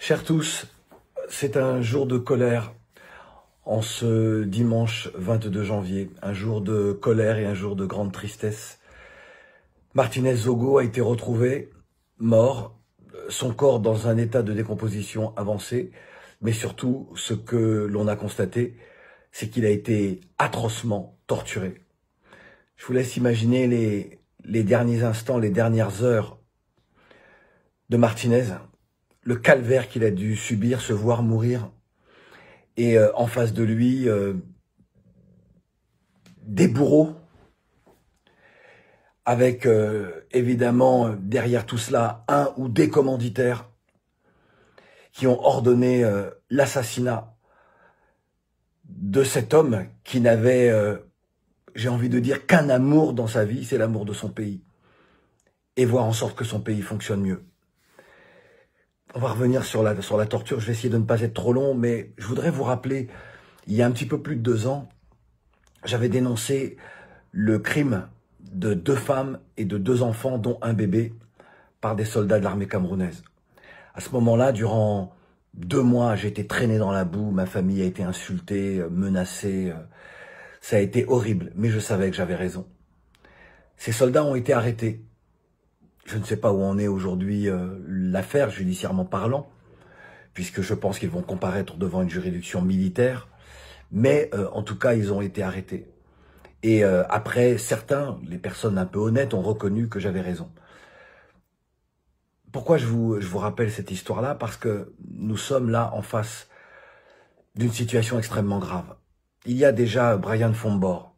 Chers tous, c'est un jour de colère en ce dimanche 22 janvier, un jour de colère et un jour de grande tristesse. Martínez Zogo a été retrouvé mort, son corps dans un état de décomposition avancé, mais surtout ce que l'on a constaté, c'est qu'il a été atrocement torturé. Je vous laisse imaginer les derniers instants, les dernières heures de Martínez, le calvaire qu'il a dû subir, se voir mourir, et en face de lui, des bourreaux, avec évidemment derrière tout cela un ou des commanditaires qui ont ordonné l'assassinat de cet homme qui n'avait, j'ai envie de dire, qu'un amour dans sa vie, c'est l'amour de son pays, et voir en sorte que son pays fonctionne mieux. On va revenir sur la torture, je vais essayer de ne pas être trop long, mais je voudrais vous rappeler, il y a un petit peu plus de 2 ans, j'avais dénoncé le crime de 2 femmes et de 2 enfants, dont un bébé, par des soldats de l'armée camerounaise. À ce moment-là, durant 2 mois, j'ai été traîné dans la boue, ma famille a été insultée, menacée, ça a été horrible, mais je savais que j'avais raison. Ces soldats ont été arrêtés. Je ne sais pas où en est aujourd'hui l'affaire, judiciairement parlant, puisque je pense qu'ils vont comparaître devant une juridiction militaire, mais en tout cas, ils ont été arrêtés. Et après, certains, les personnes un peu honnêtes, ont reconnu que j'avais raison. Pourquoi je vous rappelle cette histoire-là? Parce que nous sommes là en face d'une situation extrêmement grave. Il y a déjà Brian Fombor,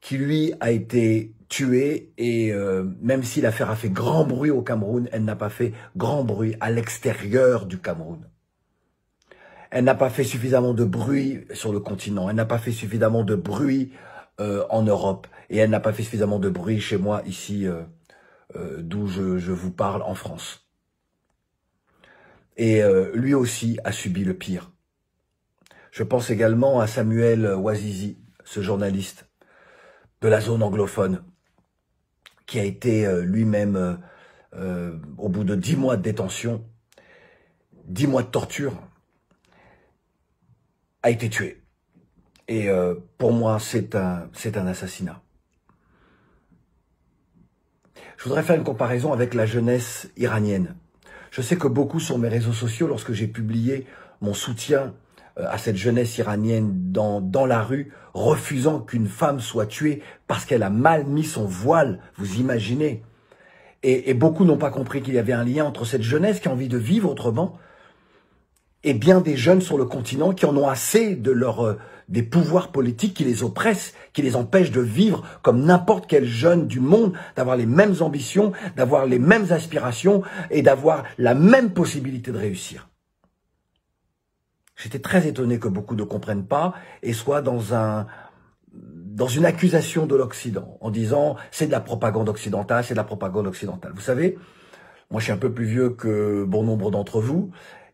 qui lui a été tué, et même si l'affaire a fait grand bruit au Cameroun, elle n'a pas fait grand bruit à l'extérieur du Cameroun. Elle n'a pas fait suffisamment de bruit sur le continent, elle n'a pas fait suffisamment de bruit en Europe, et elle n'a pas fait suffisamment de bruit chez moi, ici, d'où je vous parle, en France. Et lui aussi a subi le pire. Je pense également à Samuel Ouazizi, ce journaliste de la zone anglophone, qui a été lui-même, au bout de 10 mois de détention, 10 mois de torture, a été tué. Et pour moi, c'est un assassinat. Je voudrais faire une comparaison avec la jeunesse iranienne. Je sais que beaucoup sur mes réseaux sociaux, lorsque j'ai publié mon soutien à cette jeunesse iranienne dans la rue, refusant qu'une femme soit tuée parce qu'elle a mal mis son voile, vous imaginez. Et beaucoup n'ont pas compris qu'il y avait un lien entre cette jeunesse qui a envie de vivre autrement et bien des jeunes sur le continent qui en ont assez des pouvoirs politiques qui les oppressent, qui les empêchent de vivre comme n'importe quel jeune du monde, d'avoir les mêmes ambitions, d'avoir les mêmes aspirations et d'avoir la même possibilité de réussir. J'étais très étonné que beaucoup ne comprennent pas et soient dans une accusation de l'Occident, en disant c'est de la propagande occidentale, c'est de la propagande occidentale. Vous savez, moi je suis un peu plus vieux que bon nombre d'entre vous,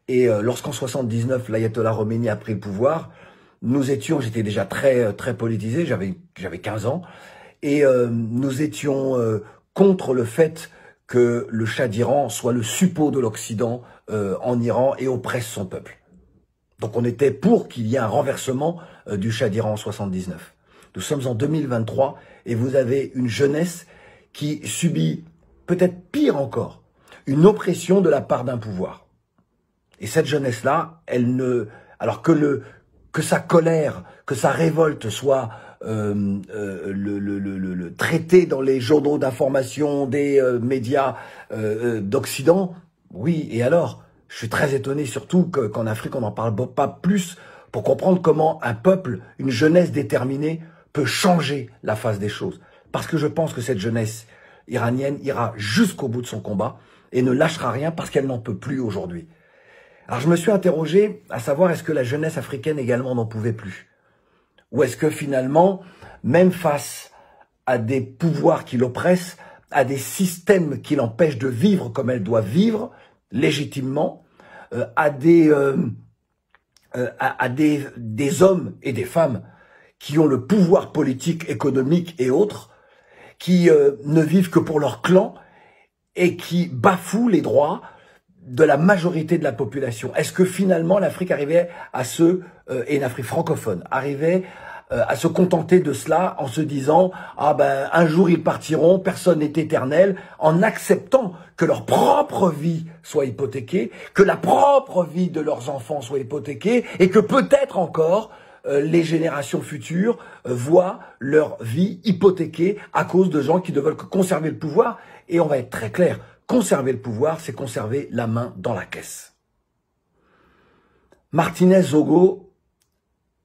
et lorsqu'en 79 l'ayatollah Khomeini a pris le pouvoir, j'étais déjà très politisé, j'avais 15 ans, et nous étions contre le fait que le Shah d'Iran soit le suppôt de l'Occident en Iran et oppresse son peuple. Donc on était pour qu'il y ait un renversement du Shah d'Iran en 79. Nous sommes en 2023 et vous avez une jeunesse qui subit, peut-être pire encore, une oppression de la part d'un pouvoir. Et cette jeunesse-là, alors que sa colère, que sa révolte soit traitée dans les journaux d'information des médias d'Occident, oui, et alors? Je suis très étonné surtout qu'en Afrique, on n'en parle pas plus pour comprendre comment un peuple, une jeunesse déterminée peut changer la face des choses. Parce que je pense que cette jeunesse iranienne ira jusqu'au bout de son combat et ne lâchera rien parce qu'elle n'en peut plus aujourd'hui. Alors je me suis interrogé à savoir est-ce que la jeunesse africaine également n'en pouvait plus? Ou est-ce que finalement, même face à des pouvoirs qui l'oppressent, à des systèmes qui l'empêchent de vivre comme elle doit vivre, légitimement, à des hommes et des femmes qui ont le pouvoir politique, économique et autres, qui ne vivent que pour leur clan et qui bafouent les droits de la majorité de la population? Est-ce que finalement l'Afrique arrivait et l'Afrique francophone, arrivait à se contenter de cela en se disant « Ah ben, un jour ils partiront, personne n'est éternel », en acceptant que leur propre vie soit hypothéquée, que la propre vie de leurs enfants soit hypothéquée, et que peut-être encore les générations futures voient leur vie hypothéquée à cause de gens qui ne veulent que conserver le pouvoir. Et on va être très clair, conserver le pouvoir, c'est conserver la main dans la caisse. Martinez Zogo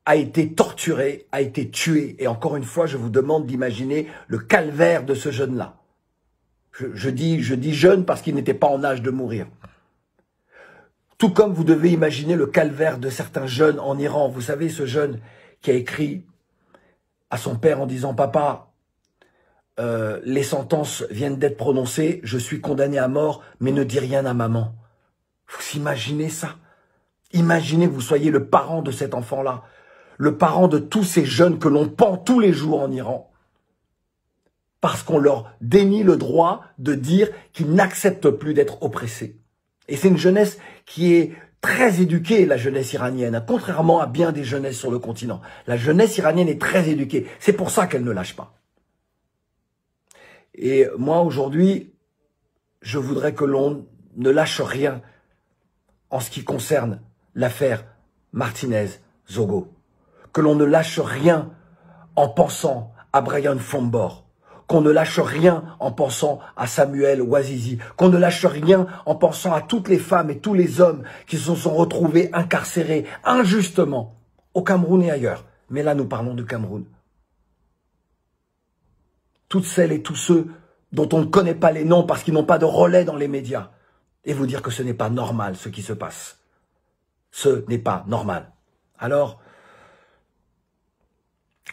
a été torturé, a été tué. Et encore une fois, je vous demande d'imaginer le calvaire de ce jeune-là. Je dis jeune parce qu'il n'était pas en âge de mourir. Tout comme vous devez imaginer le calvaire de certains jeunes en Iran. Vous savez, ce jeune qui a écrit à son père en disant « Papa, les sentences viennent d'être prononcées, je suis condamné à mort, mais ne dis rien à maman. » Vous imaginez ça? Imaginez que vous soyez le parent de cet enfant-là, le parent de tous ces jeunes que l'on pend tous les jours en Iran, parce qu'on leur dénie le droit de dire qu'ils n'acceptent plus d'être oppressés. Et c'est une jeunesse qui est très éduquée, la jeunesse iranienne, contrairement à bien des jeunesses sur le continent. La jeunesse iranienne est très éduquée, c'est pour ça qu'elle ne lâche pas. Et moi, aujourd'hui, je voudrais que l'on ne lâche rien en ce qui concerne l'affaire Martinez Zogo. Que l'on ne lâche rien en pensant à Brian Fombor, qu'on ne lâche rien en pensant à Samuel Ouazizi, qu'on ne lâche rien en pensant à toutes les femmes et tous les hommes qui se sont retrouvés incarcérés injustement au Cameroun et ailleurs. Mais là, nous parlons du Cameroun. Toutes celles et tous ceux dont on ne connaît pas les noms parce qu'ils n'ont pas de relais dans les médias, et vous dire que ce n'est pas normal ce qui se passe. Ce n'est pas normal. Alors,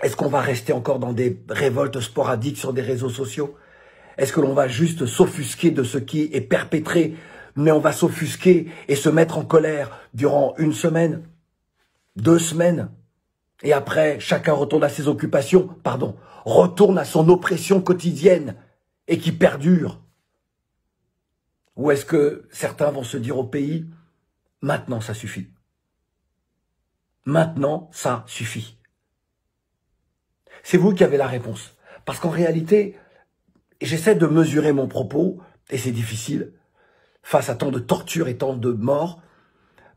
est-ce qu'on va rester encore dans des révoltes sporadiques sur des réseaux sociaux? Est-ce que l'on va juste s'offusquer de ce qui est perpétré, mais on va s'offusquer et se mettre en colère durant 1 semaine, 2 semaines, et après, chacun retourne à ses occupations, retourne à son oppression quotidienne et qui perdure? Ou est-ce que certains vont se dire au pays, maintenant ça suffit. Maintenant ça suffit. C'est vous qui avez la réponse. Parce qu'en réalité, j'essaie de mesurer mon propos, et c'est difficile, face à tant de tortures et tant de morts,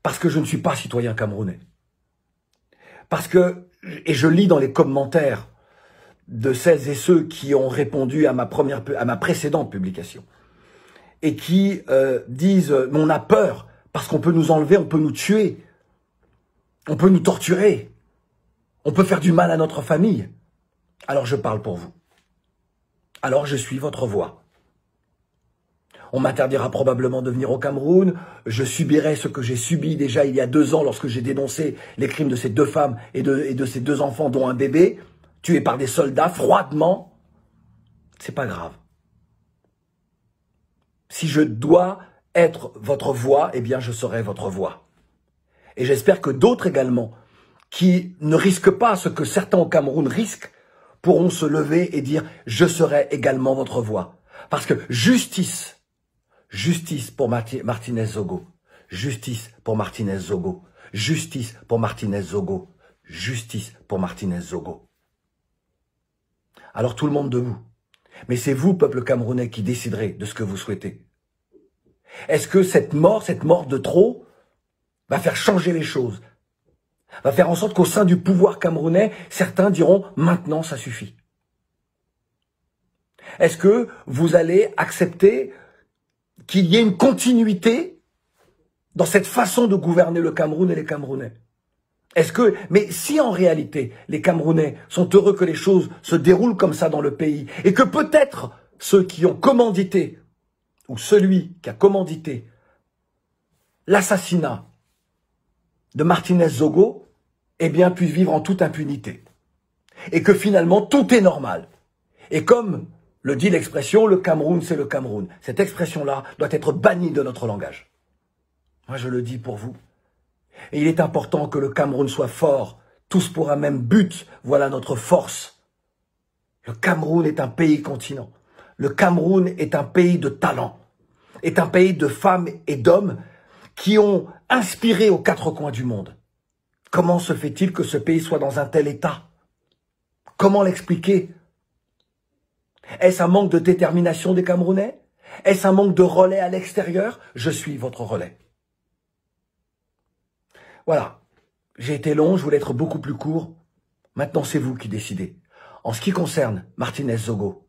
parce que je ne suis pas citoyen camerounais. Parce que, et je lis dans les commentaires de celles et ceux qui ont répondu à ma précédente publication, et qui disent « on a peur, parce qu'on peut nous enlever, on peut nous tuer, on peut nous torturer, on peut faire du mal à notre famille ». Alors je parle pour vous. Alors je suis votre voix. On m'interdira probablement de venir au Cameroun. Je subirai ce que j'ai subi déjà il y a 2 ans lorsque j'ai dénoncé les crimes de ces 2 femmes et de ces 2 enfants, dont un bébé, tués par des soldats froidement. C'est pas grave. Si je dois être votre voix, eh bien je serai votre voix. Et j'espère que d'autres également, qui ne risquent pas ce que certains au Cameroun risquent, pourront se lever et dire « je serai également votre voix ». Parce que justice pour Martinez Zogo, justice pour Martinez Zogo, justice pour Martinez Zogo, justice pour Martinez Zogo. Alors tout le monde debout. Mais c'est vous, peuple camerounais, qui déciderez de ce que vous souhaitez. Est-ce que cette mort de trop, va faire changer les choses? Va faire en sorte qu'au sein du pouvoir camerounais, certains diront « maintenant ça suffit ». Est-ce que vous allez accepter qu'il y ait une continuité dans cette façon de gouverner le Cameroun et les Camerounais? Mais si en réalité, les Camerounais sont heureux que les choses se déroulent comme ça dans le pays, et que peut-être ceux qui ont commandité, ou celui qui a commandité l'assassinat de Martinez Zogo, eh bien, puisse vivre en toute impunité. Et que finalement, tout est normal. Et comme le dit l'expression, le Cameroun, c'est le Cameroun. Cette expression-là doit être bannie de notre langage. Moi, je le dis pour vous. Et il est important que le Cameroun soit fort, tous pour un même but. Voilà notre force. Le Cameroun est un pays continent. Le Cameroun est un pays de talent. est un pays de femmes et d'hommes qui ont inspiré aux quatre coins du monde. Comment se fait-il que ce pays soit dans un tel état? Comment l'expliquer? Est-ce un manque de détermination des Camerounais? Est-ce un manque de relais à l'extérieur? Je suis votre relais. Voilà. J'ai été long, je voulais être beaucoup plus court. Maintenant, c'est vous qui décidez. En ce qui concerne Martinez Zogo,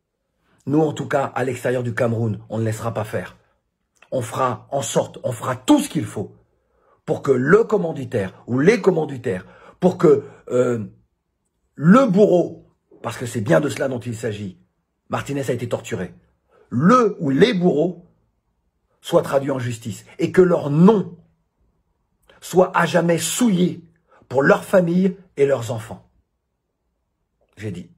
nous, en tout cas, à l'extérieur du Cameroun, on ne laissera pas faire. On fera en sorte, on fera tout ce qu'il faut pour que le commanditaire ou les commanditaires, pour que le bourreau, parce que c'est bien de cela dont il s'agit, Martinez a été torturé, le ou les bourreaux soient traduits en justice et que leur nom soit à jamais souillé pour leurs familles et leurs enfants. J'ai dit.